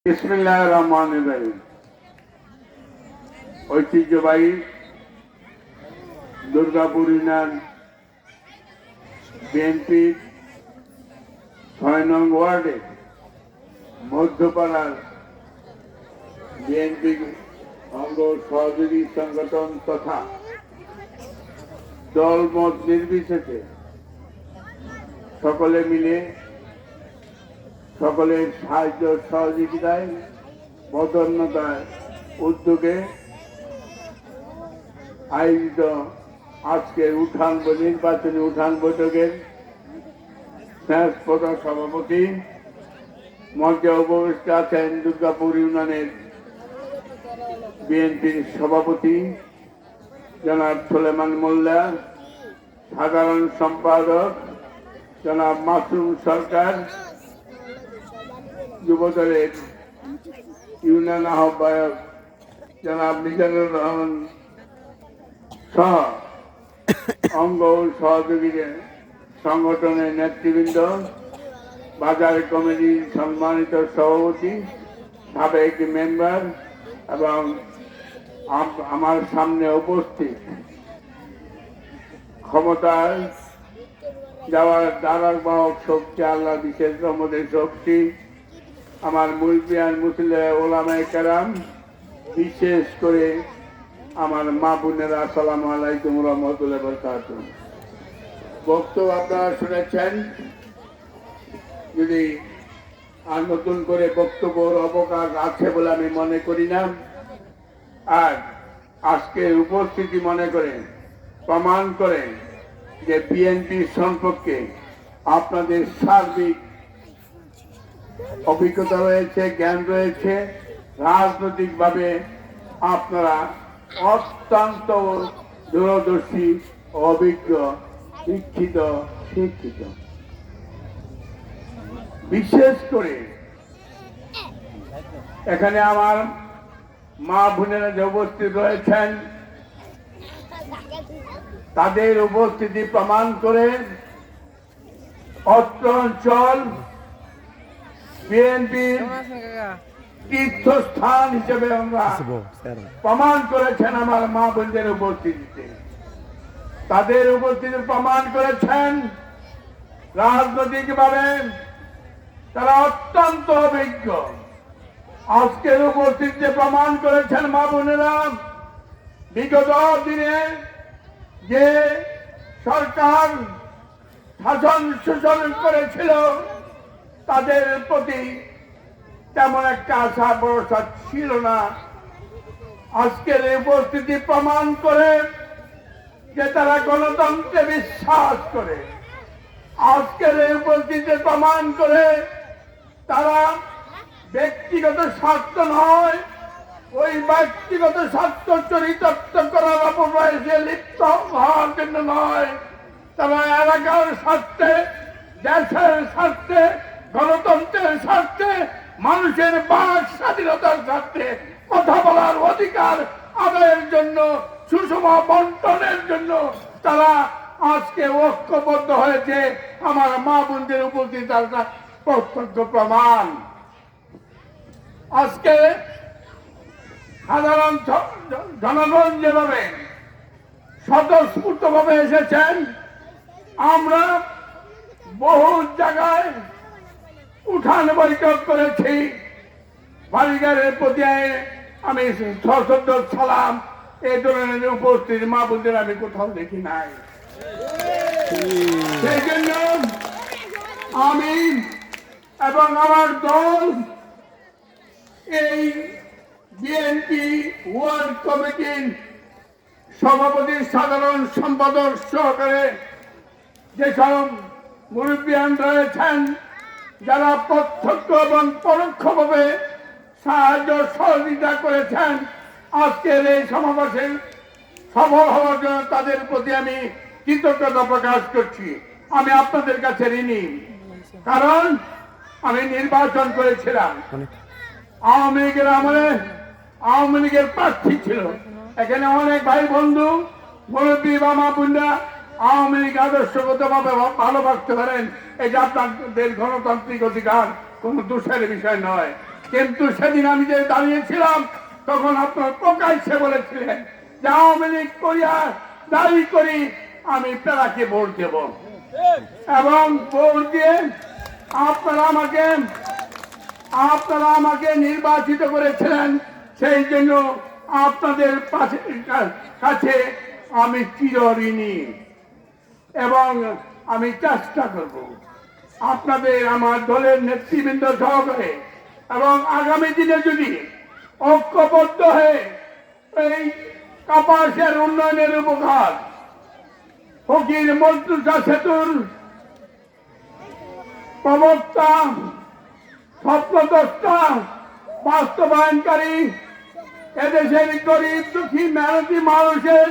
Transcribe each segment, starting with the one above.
বিসমিল্লাহির রহমানির রহিম। ঐতিহ্যবাহী দুর্গাপুর ইউনিয়ন বিএনপি ৬ নং ওয়ার্ডে মধ্যপাড়ার বিএনপি অঙ্গ সহযোগী সংগঠন তথা দলমত নির্বিশেষে সকলে মিলে সকলের সাহায্য সহযোগিতায় বদান্যতায় উদ্যোগে আয়োজিত আজকের নির্বাচনী উঠান বৈঠকের প্রধান সভাপতি মঞ্চে উপবিষ্ট আছেন দুর্গাপুর ইউনিয়নের বিএনপির সভাপতি জনাব সুলেমান মোল্লা, সাধারণ সম্পাদক জনাব মাসুম সরকার, যুবদলের ইউনিয়ন আহ্বায়ক জনাব মিজানুর রহমান সহ অঙ্গ সহযোগী সংগঠনের নেতৃবৃন্দ, বাজার কমিটির সম্মানিত সভাপতি, সাবেক মেম্বার এবং আমার সামনে উপস্থিত ক্ষমতায় যাওয়ার দ্বারার বাহক শক্তি, আল্লাহ বিশেষ রহমতের শক্তি, আমার মুরব্বিয়ান মুসলিম ওলামায়ে কেরাম, বিশেষ করে আমার মা বোনেরা, আসসালামু আলাইকুম ওয়া রাহমাতুল্লাহি ওয়া বারাকাতুহু। বক্তব্য আপনারা শুনেছেন, যদি আর নতুন করে বক্তব্যের অবকাশ আছে বলে আমি মনে করি না। আর আজকের উপস্থিতি মনে করেন প্রমাণ করেন যে বিএনপি সম্পর্কে আপনাদের সার্বিক অভিজ্ঞতা রয়েছে, জ্ঞান রয়েছে, রাজনৈতিকভাবে আপনারা অত্যন্ত দূরদর্শী, অভিজ্ঞ, শিক্ষিত। বিশেষ করে এখানে আমার মা বোনেরা যে উপস্থিত রয়েছেন, তাদের উপস্থিতি প্রমাণ করে অত্র অঞ্চল বিএনপির তীর্থস্থান হিসেবে আমরা প্রমাণ করেছেন। আমার মা বোনদের উপস্থিতিতে তাদের উপস্থিতি প্রমাণ করেছেন রাজনৈতিকভাবে তারা অত্যন্ত অভিজ্ঞ। আজকের উপস্থিতিতে প্রমাণ করেছেন মা বোনেরা বিগত দিনে যে সরকার শাসন শোষণ করেছিল তাদের প্রতি তেমন একটা আশা ভরসা ছিল না। আজকের এই উপস্থিতি প্রমাণ করে যে তারা গণতন্ত্রে বিশ্বাস করে। আজকের এই উপস্থিতি প্রমাণ করে তারা ব্যক্তিগত স্বার্থ নয়, ওই ব্যক্তিগত স্বার্থ চরিতার্থ করার অপপ্রয়াসে লিপ্ত হওয়ার জন্য নয়, তারা এলাকার স্বার্থে, দেশের স্বার্থে, গণতন্ত্রের স্বার্থে, মানুষের বাক স্বাধীনতার স্বার্থে, কথা বলার অধিকার আদায়ের জন্য, সুষম বন্টনের জন্য তারা আজকে ঐক্যবদ্ধ হয়েছে। আমার মা বোনদের উপস্থিতার প্রত্যক্ষ প্রমাণ। আজকে সাধারণ জনগণ যেভাবে স্বতঃস্ফূর্ত ভাবে এসেছেন, আমরা বহু জায়গায় উঠান বৈঠক করেছি। বাড়িঘরের প্রতি আমি সশ্রদ্ধ সালাম, এই ধরনের উপস্থিত মা বোনদের আমি কোথাও দেখি নাই। সেই জন্য আমি এবং আমার দল এই বিএনপি ওয়ার্ড কমিটির সভাপতি, সাধারণ সম্পাদক সহকারে যেসব মুরব্বিয়ান রয়েছেন, যারা প্রত্যক্ষ এবং পরোক্ষভাবে সাহায্য সহযোগিতা করেছেন আজকের এই সমাবেশে সফল হওয়ার জন্য, তাদের প্রতি আমি কৃতজ্ঞতা প্রকাশ করছি। আমি আপনাদের কাছে ঋণী, কারণ আমি নির্বাচন করেছিলাম। আওয়ামী লীগের আমলে আওয়ামী লীগের প্রার্থী ছিল। এখানে অনেক ভাই বন্ধু মুরব্বী বা মা বোনরা আওয়ামী লীগ আদর্শগত ভাবে ভালোবাসতে পারেন, এটা আপনাদের গণতান্ত্রিক অধিকার, কোন দোষের বিষয় নয়। কিন্তু সেদিন আমি যে দাঁড়িয়েছিলাম তখন আপনার প্রকাশ্যে বলেছিলেন যে আওয়ামী লীগ করিয়া দাবি করি আমি তারাকে ভোট দেব এবং ভোট দিয়ে আপনারা আমাকে নির্বাচিত করেছিলেন। সেই জন্য আপনাদের কাছে আমি চিরঋণী এবং আমি চেষ্টা করব আপনাদের আমার দলের নেতৃবৃন্দ সহকারে এবং আগামী দিনে যদি ঐক্যবদ্ধ হয়ে এই কাপাসের উন্নয়নের উপকার ফকির মজদুরকা সেতুর প্রবক্তা স্বপ্নদ্রষ্টা বাস্তবায়নকারী এদেশের গরিব দুঃখী মেহনতি মানুষের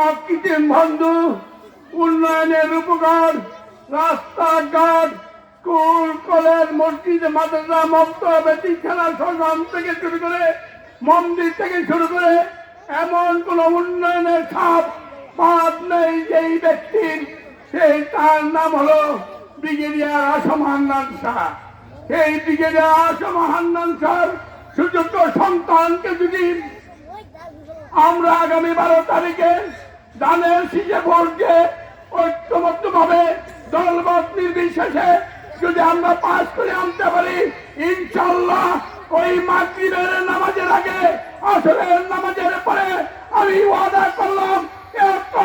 অকৃত্রিম বন্ধু উন্নয়নের উপকার রাস্তাঘাট স্কুল কলেজ মসজিদ মাদ্রাসা মক্তব বেতিখানা সংগ্রাম থেকে শুরু করে মন্দির থেকে শুরু করে এমন কোন উন্নয়নের ছাপ বাদ নেই যেই ব্যক্তির সেই তার নাম হলো ব্রিগেডিয়ার আসম হান্নান শাহ। সেই ব্রিগেডিয়ার আসম হান্নান শাহ সুযোগ্য সন্তানকে যদি আমরা আগামী 12 তারিখে দানের শীষে ভোট দিয়ে ঐক্যবদ্ধ ভাবে দলমত নির্বিশেষে যদি আমরা পাস করে আনতে পারি ইনশাল্লাহ ওই মাগরিবের নামাজের আগে আসরের নামাজের পরে আমি ওয়াদা করলাম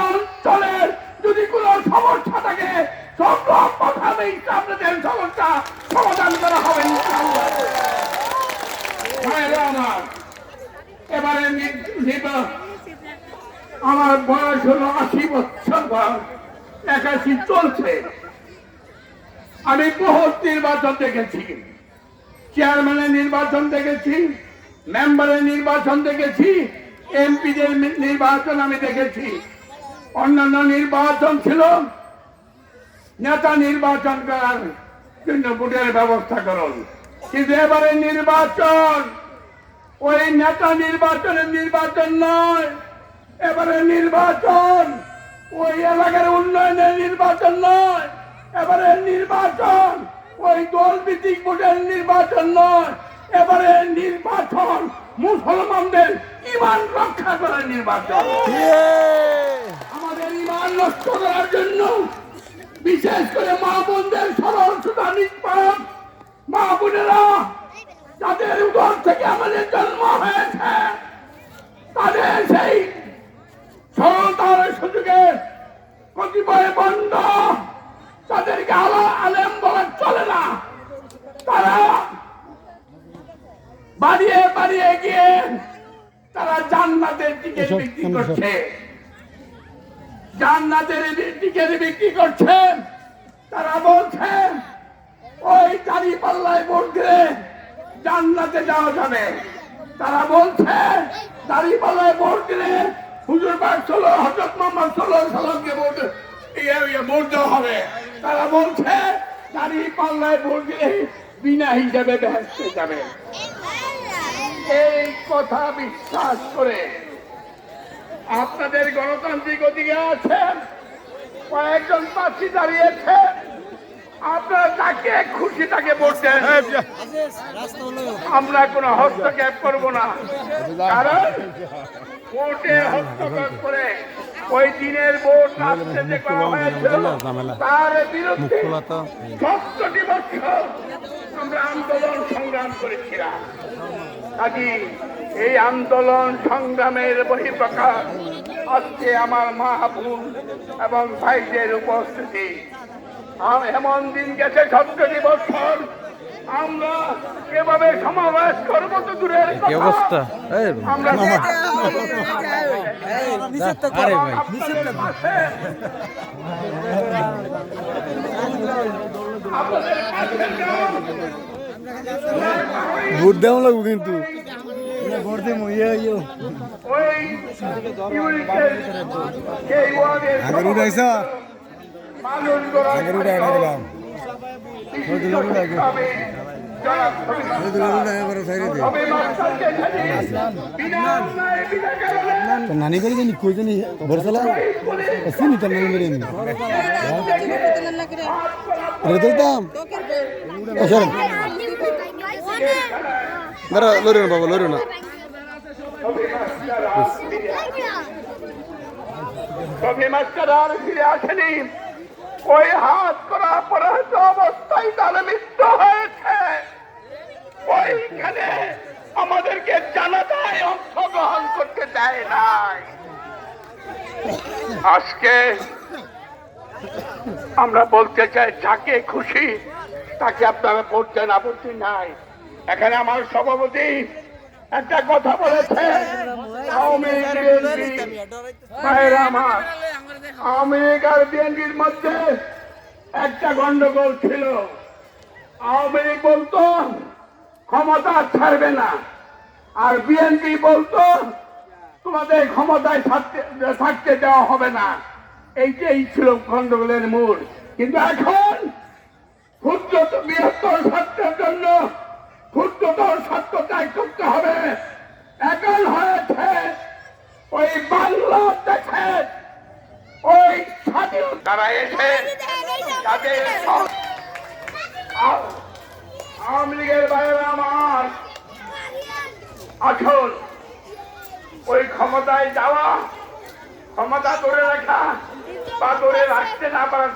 অঞ্চলের যদি কোনো সমস্যা থাকে সব কথাতেই আপনাদের সমস্যা সমাধান করা হবে ইনশাল্লাহ। আমার এবারে আমার বয়স হলো 80 বছর, 81 চলছে। আমি বহুত নির্বাচন দেখেছি, চেয়ারম্যানের নির্বাচন দেখেছি, মেম্বারের নির্বাচন দেখেছি, এমপিদের নির্বাচন আমি দেখেছি। অন্যান্য নির্বাচন ছিল নেতা নির্বাচন করার জন্য ভোটের ব্যবস্থা করুন, কিন্তু এবারে নির্বাচন ওই নেতা নির্বাচনের নির্বাচন নয়। এবারে নির্বাচন ওই এলাকার উন্নয়নের নির্বাচন নয়। এবারে নির্বাচন ওই দলভিত্তিক ভোটের নির্বাচন নয়। এবারে নির্বাচন মুসলমানদের ঈমান রক্ষা করার নির্বাচন। আমাদের ঈমান নষ্ট করার জন্য বিশেষ করে মা বোনদের সরল সুতা নিষ্পাপ মা বোনেরা যাদের উদর থেকে আমাদের জন্ম হয়েছে তাদের সেই সরলতার সুযোগে কতিপয় বন্ধ তাদেরকে আলেম বলা চলে না। তারা বাড়িয়ে বাড়িয়ে গিয়ে তারা জান্নাতের টিকিট বিক্রি করছে, জান্নাতের টিকিট বিক্রি করছে। তারা বলছে ওই দাড়ি পাল্লায় ভোট দিলে জান্নাতে যাওয়া যাবে। তারা বলছে দাড়ি পাল্লায় ভোট দিলে হুজুর পাক হযরত মুহাম্মদ সাল্লাল্লাহু আলাইহি সাল্লামকে ভোট দেওয়া হবে। তারা বলছে দাড়ি পাল্লায় ভোট দিলে বিনা হিসাবে বেহেশতে যাবে। এই কথা বিশ্বাস করে আপনাদের গণতান্ত্রিক অধিকার আছে, কয়েকজন প্রার্থী দাঁড়িয়েছে, আপনারা তাকে খুশি তাকে ভোট দেন, আমরা কোনো হস্তক্ষেপ করব না। কারণ ভোটে হস্তক্ষেপ করে ওই দিনের ভোট রাত্রে যে করা হয়েছিল তার বিরুদ্ধে 70 বছর আমরা আন্দোলন সংগ্রাম করেছিলাম। কাজী এই আন্দোলন সংগ্রামের বহিঃপ্রকাশ আজকে আমার মা বোন এবং ভাইদের উপস্থিতি। এমন দিন গেছে 70 বছর আমরা এভাবে সমাবেশ করবো তো দূরের অবস্থা। আমরা ভোট দেওয়া লাগবে কিন্তু ভোট দিব আগের উঠাইছ আগের উঠে আনা গেলাম নানি করে জানি কই জানি ভরসালা চিনি তার নানি করে রেজাল্ট দাম দাঁড়া লড়ো না বাবা লড়ো না মাস্টার আর ফিরে আসেনি। ওই হাত করা পরাহত অবস্থায় তার মৃত্যু হয়েছে। ওইখানে আমাদেরকে জানাজায় অংশগ্রহণ করতে দেয় নাই। আজকে আমরা বলতে চাই, যাকে খুশি তাকে আপনারা করছেন, আপত্তি নাই। এখানে আমার সভাপতি একটা কথা বলেছে, আওয়ামী লীগ ভাইয়েরা আমার, আওয়ামী লীগ আর বিএনপির মধ্যে একটা গন্ডগোল ছিল। আওয়ামী লীগ বলতো ক্ষমতা ছাড়বে না, আর বিএনপি বলতো তোমাদের ক্ষমতায় থাকতে দেওয়া হবে না। এইটাই ছিল গন্ডগোলের মূল। কিন্তু এখন ক্ষুদ্র বৃহত্তর স্বার্থের জন্য ক্ষুদ্রতর স্বার্থ ত্যাগ করতে হবে। এখন হয়েছে ওই বাংলা দেখে ওই স্বাধীন তারা এসে তাদের আওয়ামী লীগের বাইরে আমার আসল ওই ক্ষমতায় যাওয়া, ক্ষমতা ধরে রাখা বা ধরে রাখতে না পারা,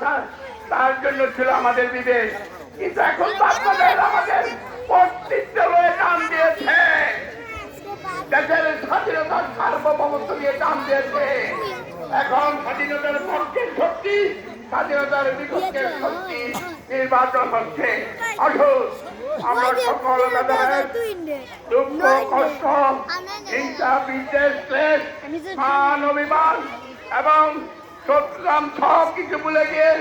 তার জন্য ছিল আমাদের বিবেক। কিন্তু এখন আপনাদের আমাদের কর্তৃত্ব হয়ে নাম দিয়েছে, দেশের স্বাধীনতার সার্বভৌমত্ব দিয়ে নাম দিয়েছে। এখন স্বাধীনতার পক্ষের শক্তি, স্বাধীনতার বিপক্ষের শক্তি নির্বাচন হচ্ছে। আসুন আমরা সকল দুঃখ কষ্ট হিংসা বিদ্বেষ ক্লেশ মান অভিমান এবং সব কিছু ভুলে গিয়ে